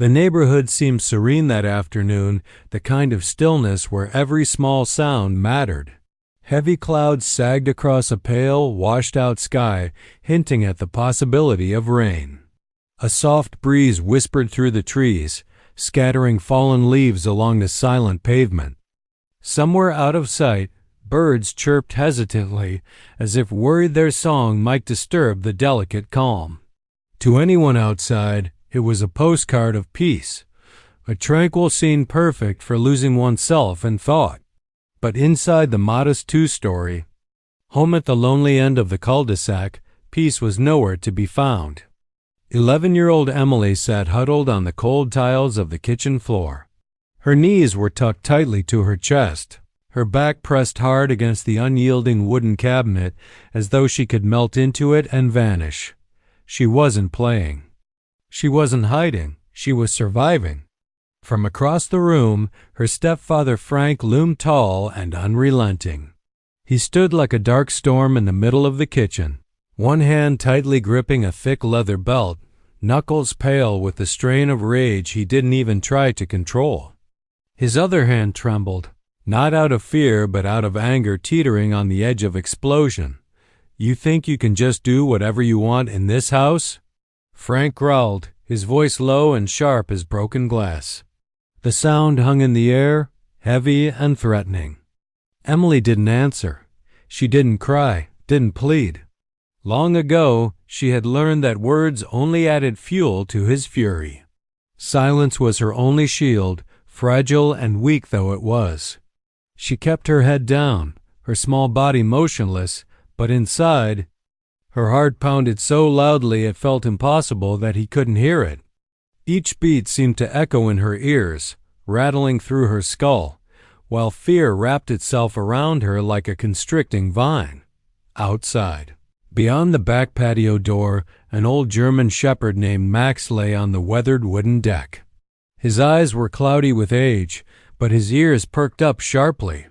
The neighborhood seemed serene that afternoon, the kind of stillness where every small sound mattered. Heavy clouds sagged across a pale, washed-out sky, hinting at the possibility of rain. A soft breeze whispered through the trees, scattering fallen leaves along the silent pavement. Somewhere out of sight, birds chirped hesitantly, as if worried their song might disturb the delicate calm. To anyone outside, it was a postcard of peace, a tranquil scene perfect for losing oneself in thought. But inside the modest two-story, home at the lonely end of the cul-de-sac, peace was nowhere to be found. 11-year-old Emily sat huddled on the cold tiles of the kitchen floor. Her knees were tucked tightly to her chest, her back pressed hard against the unyielding wooden cabinet as though she could melt into it and vanish. She wasn't playing. She wasn't hiding. She was surviving. From across the room, her stepfather Frank loomed tall and unrelenting. He stood like a dark storm in the middle of the kitchen, one hand tightly gripping a thick leather belt, knuckles pale with the strain of rage he didn't even try to control. His other hand trembled, not out of fear but out of anger teetering on the edge of explosion. "You think you can just do whatever you want in this house?" Frank growled, his voice low and sharp as broken glass. The sound hung in the air, heavy and threatening. Emily didn't answer. She didn't cry, didn't plead. Long ago, she had learned that words only added fuel to his fury. Silence was her only shield, fragile and weak though it was. She kept her head down, her small body motionless, but inside, her heart pounded so loudly it felt impossible that he couldn't hear it. Each beat seemed to echo in her ears, rattling through her skull, while fear wrapped itself around her like a constricting vine. Outside, beyond the back patio door, an old German shepherd named Max lay on the weathered wooden deck. His eyes were cloudy with age, but his ears perked up sharply.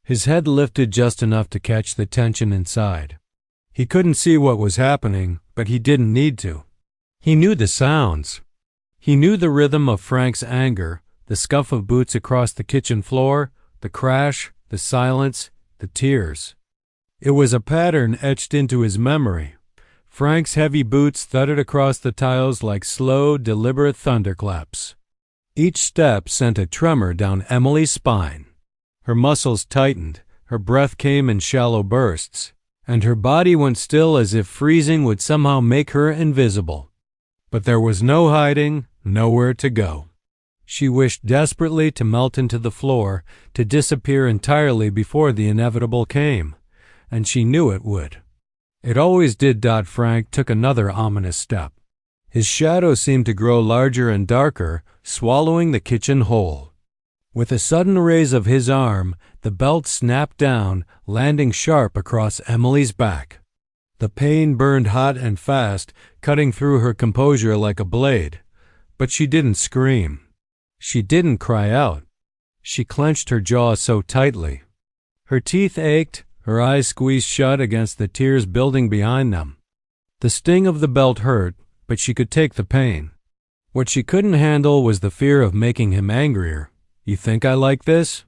His head lifted just enough to catch the tension inside. He couldn't see what was happening, but he didn't need to. He knew the sounds. He knew the rhythm of Frank's anger, the scuff of boots across the kitchen floor, the crash, the silence, the tears. It was a pattern etched into his memory. Frank's heavy boots thudded across the tiles like slow, deliberate thunderclaps. Each step sent a tremor down Emily's spine. Her muscles tightened, her breath came in shallow bursts, and her body went still as if freezing would somehow make her invisible. But there was no hiding, nowhere to go. She wished desperately to melt into the floor, to disappear entirely before the inevitable came, and she knew it would. It always did. Frank took another ominous step. His shadow seemed to grow larger and darker, swallowing the kitchen whole. With a sudden raise of his arm, the belt snapped down, landing sharp across Emily's back. The pain burned hot and fast, cutting through her composure like a blade. But she didn't scream. She didn't cry out. She clenched her jaw so tightly. Her teeth ached, her eyes squeezed shut against the tears building behind them. The sting of the belt hurt, but she could take the pain. What she couldn't handle was the fear of making him angrier. "You think I like this?"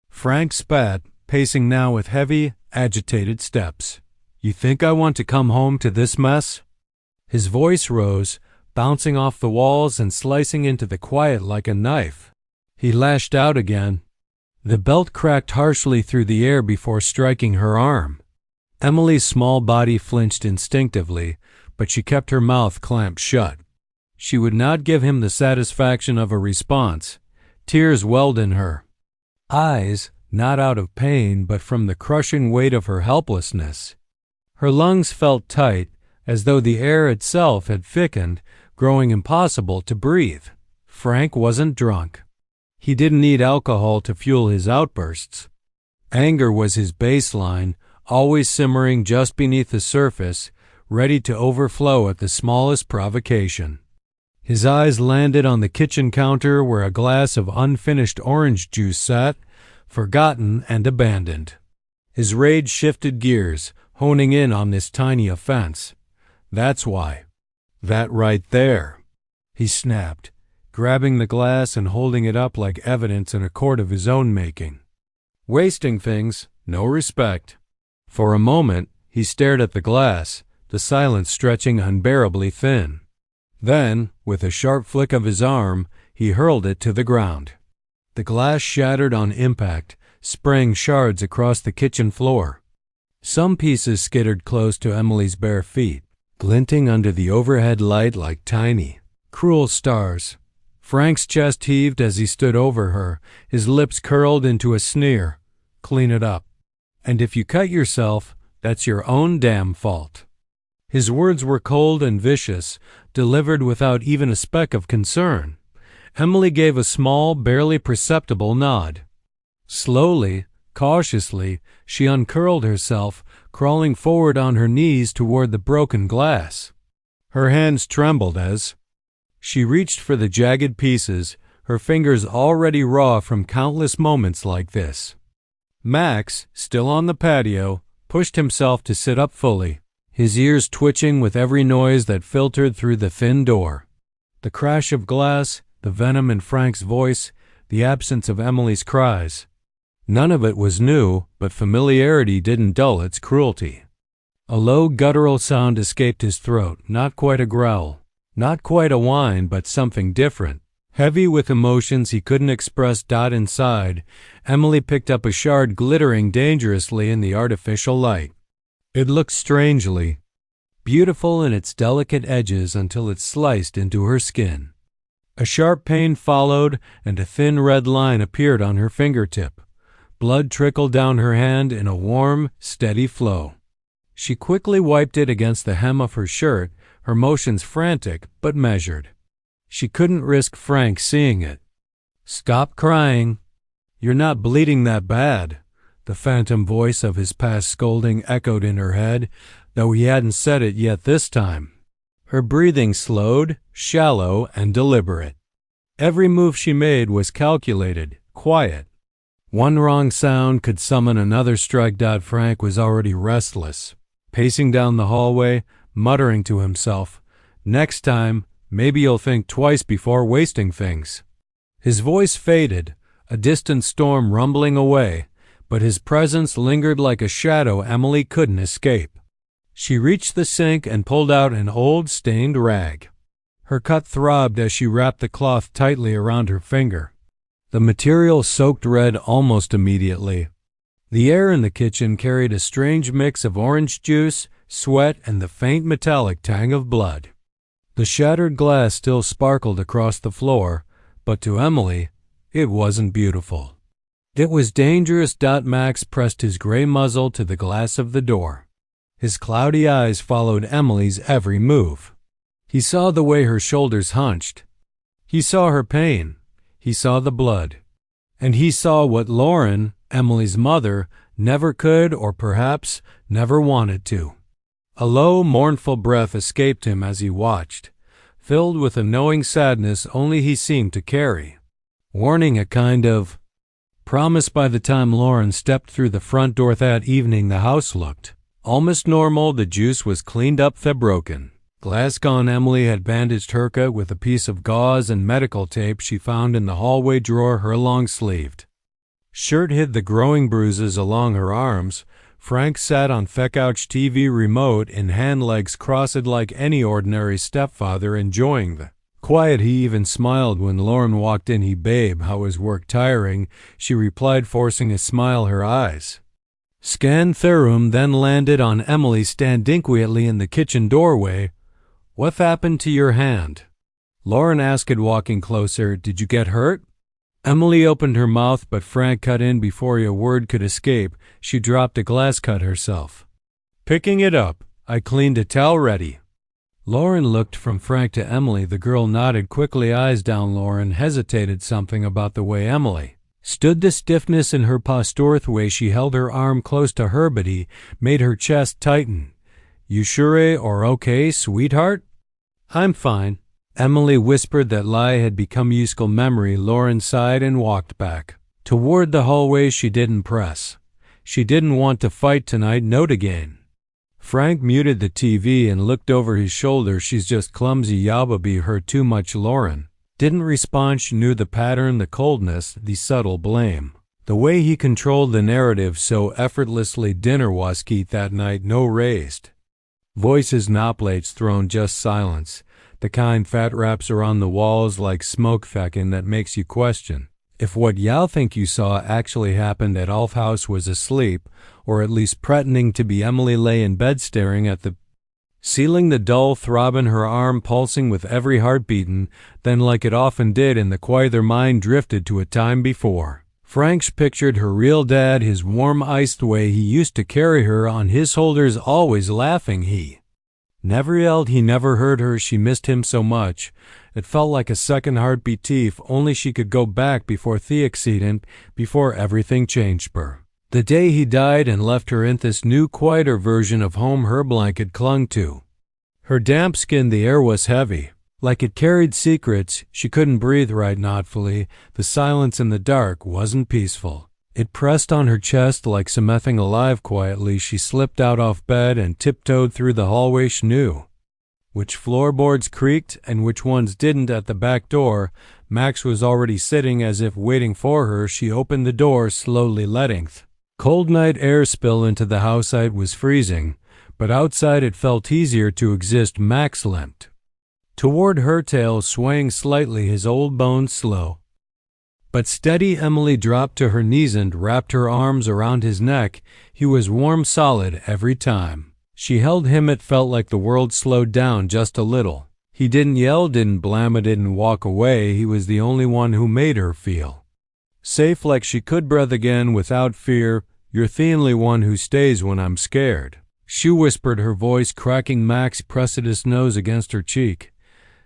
Frank spat, pacing now with heavy, agitated steps. "You think I want to come home to this mess?" His voice rose, bouncing off the walls and slicing into the quiet like a knife. He lashed out again. The belt cracked harshly through the air before striking her arm. Emily's small body flinched instinctively, but she kept her mouth clamped shut. She would not give him the satisfaction of a response. Tears welled in her eyes, not out of pain, but from the crushing weight of her helplessness. Her lungs felt tight, as though the air itself had thickened, growing impossible to breathe. Frank wasn't drunk. He didn't need alcohol to fuel his outbursts. Anger was his baseline, always simmering just beneath the surface, ready to overflow at the smallest provocation. His eyes landed on the kitchen counter where a glass of unfinished orange juice sat, forgotten and abandoned. His rage shifted gears, honing in on this tiny offense. "That's why. That right there," he snapped, grabbing the glass and holding it up like evidence in a court of his own making. Wasting things, no respect. For a moment, he stared at the glass, the silence stretching unbearably thin. Then, with a sharp flick of his arm, he hurled it to the ground. The glass shattered on impact, spraying shards across the kitchen floor. Some pieces skittered close to Emily's bare feet, glinting under the overhead light like tiny, cruel stars. Frank's chest heaved as he stood over her, his lips curled into a sneer. Clean it up. And if you cut yourself, that's your own damn fault. His words were cold and vicious, delivered without even a speck of concern. Emily gave a small, barely perceptible nod. Slowly, cautiously, she uncurled herself, crawling forward on her knees toward the broken glass. Her hands trembled as she reached for the jagged pieces, her fingers already raw from countless moments like this. Max, still on the patio, pushed himself to sit up fully, his ears twitching with every noise that filtered through the thin door. The crash of glass, the venom in Frank's voice, the absence of Emily's cries. None of it was new, but familiarity didn't dull its cruelty. A low guttural sound escaped his throat, not quite a growl, not quite a whine, but something different. Heavy with emotions he couldn't express. Inside, Emily picked up a shard glittering dangerously in the artificial light. It looked strangely beautiful in its delicate edges until it sliced into her skin. A sharp pain followed, and a thin red line appeared on her fingertip. Blood trickled down her hand in a warm, steady flow. She quickly wiped it against the hem of her shirt, her motions frantic but measured. She couldn't risk Frank seeing it. "Stop crying. You're not bleeding that bad," the phantom voice of his past scolding echoed in her head, though he hadn't said it yet this time. Her breathing slowed, shallow, and deliberate. Every move she made was calculated, quiet. One wrong sound could summon another strike. Frank was already restless, pacing down the hallway, muttering to himself, "Next time, maybe you'll think twice before wasting things." His voice faded, a distant storm rumbling away, but his presence lingered like a shadow Emily couldn't escape. She reached the sink and pulled out an old, stained rag. Her cut throbbed as she wrapped the cloth tightly around her finger. The material soaked red almost immediately. The air in the kitchen carried a strange mix of orange juice, sweat, and the faint metallic tang of blood. The shattered glass still sparkled across the floor, but to Emily, it wasn't beautiful. It was dangerous. Max pressed his gray muzzle to the glass of the door. His cloudy eyes followed Emily's every move. He saw the way her shoulders hunched. He saw her pain. He saw the blood. And he saw what Lauren, Emily's mother, never could or perhaps never wanted to. A low, mournful breath escaped him as he watched, filled with a knowing sadness only he seemed to carry, warning a kind of promise. By the time Lauren stepped through the front door that evening, the house looked almost normal. The juice was cleaned up, the broken glass gone. Emily had bandaged her cut with a piece of gauze and medical tape she found in the hallway drawer. Her long-sleeved shirt hid the growing bruises along her arms. Frank sat on the couch, TV remote in hand, legs crossed like any ordinary stepfather, enjoying the quiet. He even smiled when Lauren walked in. "Babe, how is work?" "Tiring," she replied, forcing a smile. Her eyes scanned the room, then landed on Emily standing quietly in the kitchen doorway. "What happened to your hand?" Lauren asked, walking closer. "Did you get hurt?" Emily opened her mouth, but Frank cut in before a word could escape. She dropped a glass cut herself. "Picking it up. I cleaned it already." Lauren looked from Frank to Emily. The girl nodded quickly, eyes down. Lauren hesitated. Something about the way Emily stood, the stiffness in her posture, the way she held her arm close to her body, made her chest tighten. "You sure or okay, sweetheart?" "I'm fine," Emily whispered. That lie had become useful memory. Lauren sighed and walked back toward the hallway. She didn't press. She didn't want to fight tonight. Note again. Frank muted the TV and looked over his shoulder. "She's just clumsy. Yaba be hurt too much." Lauren Didn't respond. She knew the pattern, the coldness, the subtle blame. The way he controlled the narrative so effortlessly. Dinner was Keith that night, no raised voices, no plates thrown, just silence. The kind fat wraps around the walls like smoke feckin' that makes you question if what y'all think you saw actually happened at Alf House was asleep, or at least pretending to be. Emily lay in bed staring at the ceiling, the dull throb in her arm pulsing with every heart beatin'. Then, like it often did in the quiet, her mind drifted to a time before. Frank pictured her real dad, his warm, iced way he used to carry her on his shoulders, always laughing. He never yelled, he never hurt her. She missed him so much. It felt like a second heartbeat. If only she could go back before the accident, before everything changed her. The day he died and left her in this new, quieter version of home her blanket clung to her damp skin. The air was heavy, like it carried secrets. She couldn't breathe right, not fully. The silence in the dark wasn't peaceful. It pressed on her chest like something alive. Quietly, she slipped out of bed and tiptoed through the hallway. She knew which floorboards creaked and which ones didn't. At the back door, Max was already sitting as if waiting for her. She opened the door slowly, letting cold night air spill into the house. It was freezing, but outside it felt easier to exist. Max limped toward her, tail swaying slightly, his old bones slow but steady. Emily dropped to her knees and wrapped her arms around his neck. He was warm, solid every time she held him. It felt like the world slowed down just a little. He didn't yell, didn't blam, didn't walk away. He was the only one who made her feel safe, like she could breathe again without fear. You're the only one who stays when I'm scared, she whispered, her voice cracking. Max pressed his nose against her cheek.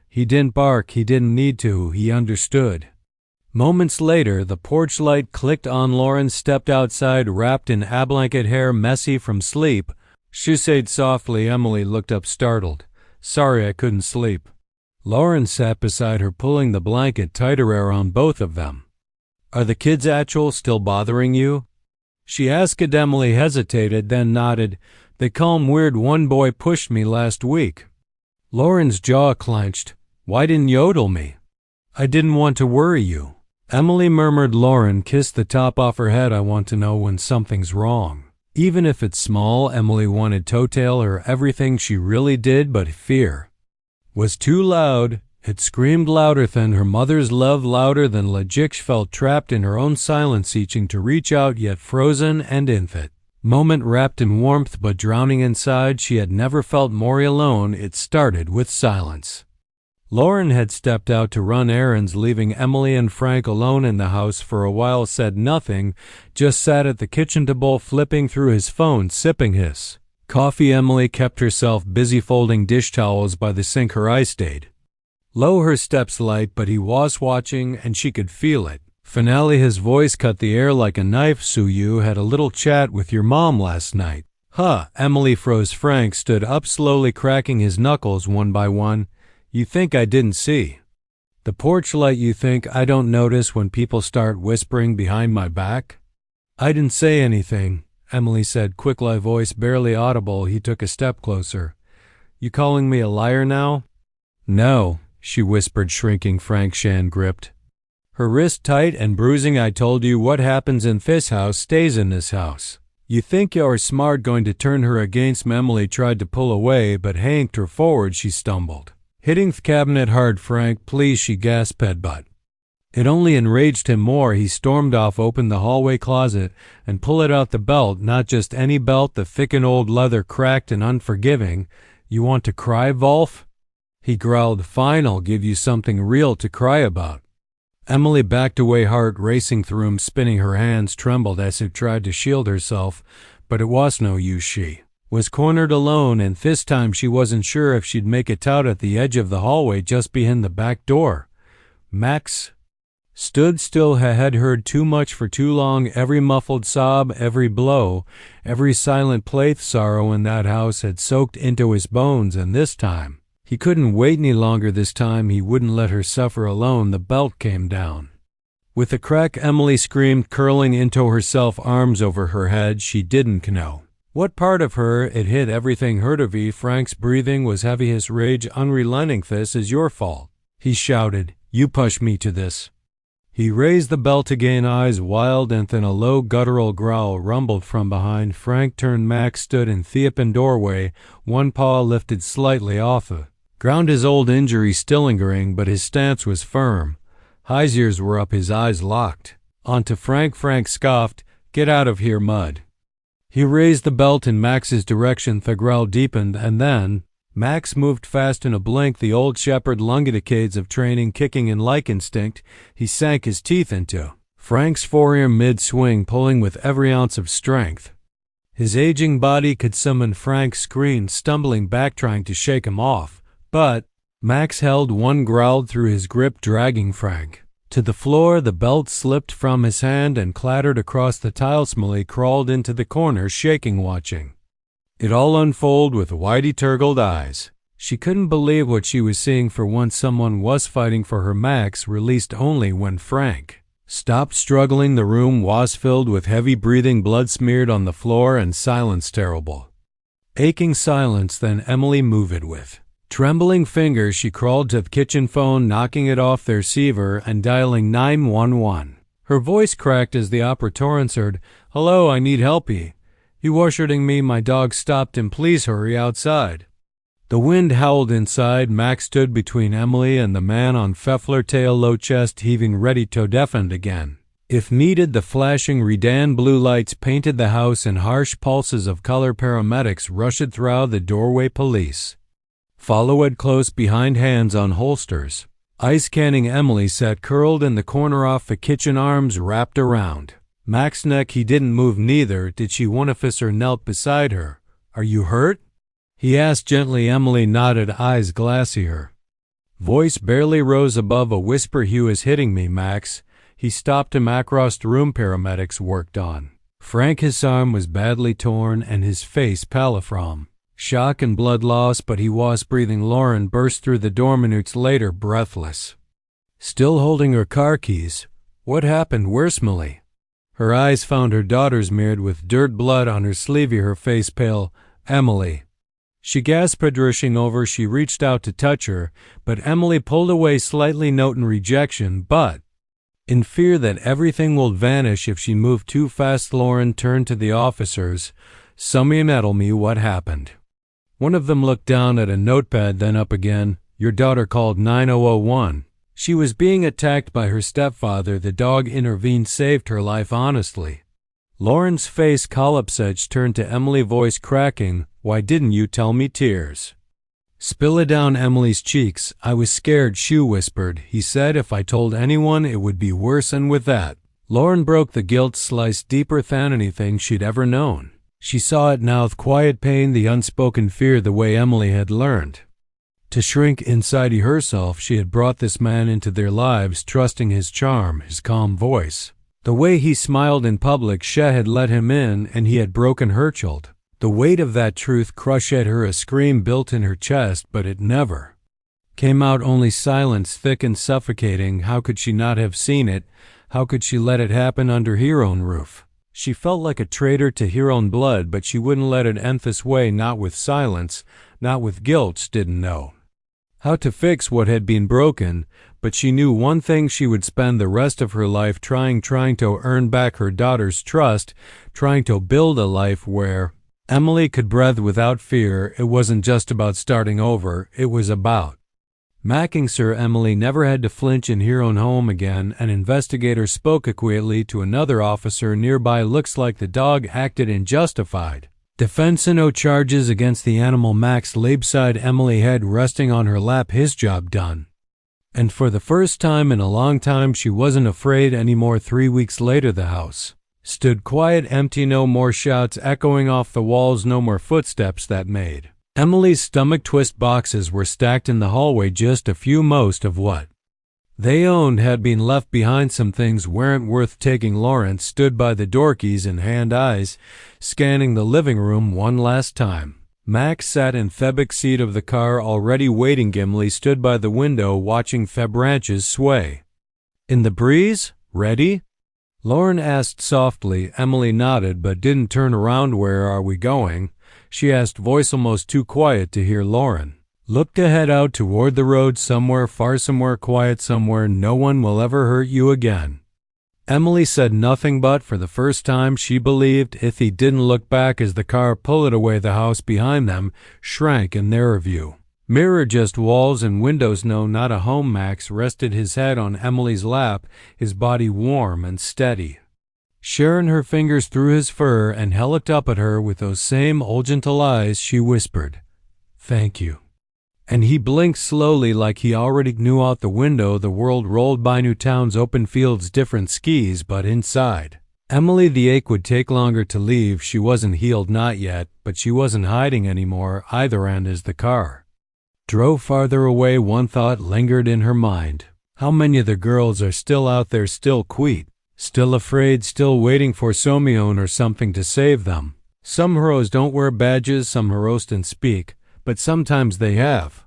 He didn't bark, he didn't need to, he understood. Moments later, the porch light clicked on. Lauren stepped outside, wrapped in a blanket, hair messy from sleep. She said softly. Emily looked up, startled. Sorry, I couldn't sleep. Lauren sat beside her, pulling the blanket tighter around both of them. Are the kids actual still bothering you? She asked. Emily hesitated, then nodded. They calm weird. One boy pushed me last week. Lauren's jaw clenched. Why didn't you yodel me? I didn't want to worry you, Emily murmured. Lauren kissed the top off her head. I want to know when something's wrong. Even if it's small. Emily wanted to tell her everything she really did, but fear was too loud. It screamed louder than her mother's love, louder than logic. She felt trapped in her own silence, itching to reach out, yet frozen and infant. Moment wrapped in warmth but drowning inside. She had never felt more alone. It started with silence. Lauren had stepped out to run errands, leaving Emily and Frank alone in the house for a while. Said nothing, just sat at the kitchen table, flipping through his phone, sipping his coffee. Emily kept herself busy folding dish towels by the sink. Her eyes stayed low, her steps light, but he was watching and she could feel it. Finale, his voice cut the air like a knife. So you had a little chat with your mom last night? Huh. Emily froze. Frank stood up slowly, cracking his knuckles one by one. You think I didn't see the porch light? You think I don't notice when people start whispering behind my back? I didn't say anything, Emily said, quick, light voice barely audible. He took a step closer. You calling me a liar now? No, she whispered, shrinking. Frank's hand gripped her wrist tight and bruising. I told you what happens in this house stays in this house. You think you're smart, going to turn her against me? Emily tried to pull away, but yanked her forward. She stumbled, hitting the cabinet hard. Frank, please, she gasped. But it only enraged him more. He stormed off, opened the hallway closet, and pulled out the belt. Not just any belt, the thickened old leather, cracked and unforgiving. You want to cry, Wolf? He growled. Fine, I'll give you something real to cry about. Emily backed away, heart racing through him, spinning. Her hands trembled as she tried to shield herself, but it was no use. She was cornered alone, and this time she wasn't sure if she'd make it out. At the edge of the hallway, just behind the back door, Max stood still. Had heard too much for too long. Every muffled sob, every blow, every silent play. Sorrow in that house had soaked into his bones, and this time he couldn't wait any longer. This time he wouldn't let her suffer alone. The belt came down with a crack. Emily screamed, curling into herself, arms over her head. She didn't know what part of her it hit. Everything hurt her. Frank's breathing was heavy, his rage unrelenting. This is your fault, he shouted. You push me to this." He raised the belt again, eyes wild, and then a low guttural growl rumbled from behind. Frank turned. Max stood in the open doorway, one paw lifted slightly off the ground, his old injury still lingering, but his stance was firm. His ears were up, his eyes locked onto Frank. Frank scoffed, "Get out of here, mud." He raised the belt in Max's direction. The growl deepened, and then Max moved fast. In a blink, the old shepherd, long decades of training kicking in like instinct, he sank his teeth into Frank's forearm mid-swing, pulling with every ounce of strength his aging body could summon. Frank screamed, stumbling back, trying to shake him off, but Max held. One growled through his grip, dragging Frank to the floor. The belt slipped from his hand and clattered across the tiles. Molly crawled into the corner, shaking, watching it all unfold with wide-turgled eyes. She couldn't believe what she was seeing. For once, someone was fighting for her. Max released only when Frank stopped struggling. The room was filled with heavy breathing, blood smeared on the floor, and silence, terrible, aching silence. Then Emily moved with trembling fingers. She crawled to the kitchen phone, knocking it off the receiver and dialing 911. Her voice cracked as the operator answered. "Hello, I need help. You are shooting me. My dog stopped him. Please hurry outside." The wind howled inside. Max stood between Emily and the man on Pfeffler, tail low, chest heaving, ready to defend again if needed. The flashing redan blue lights painted the house in harsh pulses of color. Paramedics rushed through the doorway. Police followed close behind, hands on holsters. Ice canning. Emily sat curled in the corner off the kitchen, arms wrapped around Max's neck. He didn't move, neither did she. One officer knelt beside her. "Are you hurt?" he asked gently. Emily nodded, eyes glassy. Her voice barely rose above a whisper. "Hugh is hitting me, Max." He stopped him across the room. Paramedics worked on Frank. His arm was badly torn and his face pale from shock and blood loss, but he was breathing. Lauren burst through the door minutes later, breathless, still holding her car keys. "What happened? Where's Millie?" Her eyes found her daughter's, mirrored with dirt, blood on her sleeve, her face pale. "Emily." She gasped, rushing over. She reached out to touch her, but Emily pulled away, slightly noting rejection, but in fear that everything would vanish if she moved too fast. Lauren turned to the officers. "Somebody tell me what happened." One of them looked down at a notepad, then up again. "Your daughter called 9001. She was being attacked by her stepfather. The dog intervened, saved her life, honestly." Lauren's face collapsed, turned to Emily, voice cracking. "Why didn't you tell me?" Tears spilled down Emily's cheeks. "I was scared," she whispered. "He said if I told anyone it would be worse." And with that, Lauren broke. The guilt sliced deeper than anything she'd ever known. She saw it now, the quiet pain, the unspoken fear, the way Emily had learned to shrink inside herself. She had brought this man into their lives, trusting his charm, his calm voice, the way he smiled in public. She had let him in, and he had broken her child. The weight of that truth crushed at her. A scream built in her chest, but it never came out, only silence, thick and suffocating. How could she not have seen it? How could she let it happen under her own roof? She felt like a traitor to her own blood, but she wouldn't let it end this way, not with silence, not with guilt. She didn't know how to fix what had been broken, but she knew one thing: she would spend the rest of her life trying to earn back her daughter's trust, trying to build a life where Emily could breathe without fear. It wasn't just about starting over, it was about making sure Emily never had to flinch in her own home again. An investigator spoke quietly to another officer nearby. "Looks like the dog acted in justified defense and no charges against the animal." Max lay beside Emily, head resting on her lap, his job done. And for the first time in a long time, she wasn't afraid anymore. 3 weeks later, the house stood quiet, empty. No more shouts echoing off the walls, no more footsteps that made Emily's stomach twist. Boxes were stacked in the hallway, just a few. Most of what they owned had been left behind. Some things weren't worth taking. Lawrence stood by the door, keys in hand, eyes scanning the living room one last time. Max sat in the back seat of the car, already waiting. Gimli stood by the window, watching the branches sway in the breeze. "Ready?" Lauren asked softly. Emily nodded, but didn't turn around. "Where are we going?" she asked, voice almost too quiet to hear Lauren. Look to head out toward the road somewhere far, somewhere quiet, somewhere no one will ever hurt you again." Emily said nothing, but for the first time she believed if he didn't look back as the car pulled away, the house behind them shrank in their view. Mirror, just walls and windows, no, not a home. Max rested his head on Emily's lap, his body warm and steady. Sharing her fingers through his fur and looked up at her with those same old gentle eyes, she whispered, "Thank you." And he blinked slowly like he already knew. Out the window the world rolled by, new towns, open fields, different skis, but inside Emily the ache would take longer to leave. She wasn't healed, not yet, but she wasn't hiding anymore either. And as the car drove farther away, one thought lingered in her mind. How many of the girls are still out there, still quiet, still afraid, still waiting for someone or something to save them? Some heroes don't wear badges, some heroes don't speak, but sometimes they have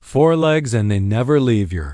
4 legs and they never leave you.